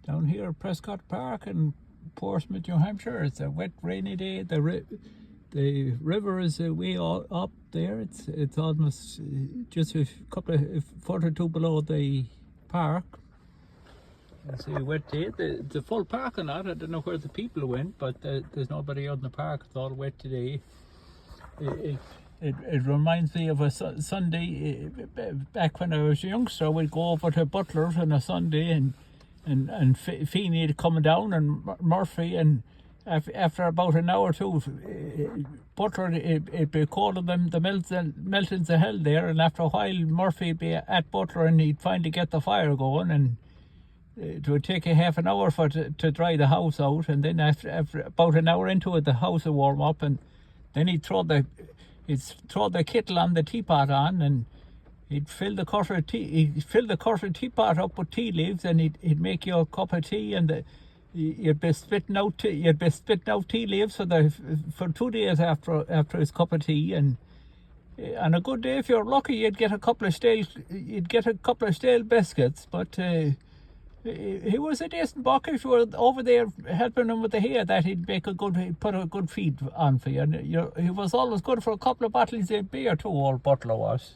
down here at Presscot Park in Portsmouth, New Hampshire. It's a wet, rainy day. The river is way up there. It's almost just a couple of foot or two below the park. It's a wet day. The full parking lot. I don't know where the people went, but there's nobody out in the park. It's all wet today. It reminds me of a Sunday back when I was a youngster. We'd go over to Butler's on a Sunday, and Feeney had come down, and Murphy, and after about an hour or two, Butler, it'd be cold of them, the meltings of hell there, and after a while Murphy'd be at Butler and he'd finally get the fire going, and it would take a half an hour to dry the house out, and then after about an hour into it, the house would warm up, and then he'd throw the kettle on, the teapot on, and he'd fill the cutter teapot up with tea leaves, and he'd make you a cup of tea, and you'd be spitting out tea leaves for 2 days after his cup of tea, and on a good day, if you're lucky, you'd get a couple of stale biscuits, but he was a decent buck. If you were over there helping him with the hay, that he'd put a good feed on for you. And he was always good for a couple of bottles of beer too, old Butler was.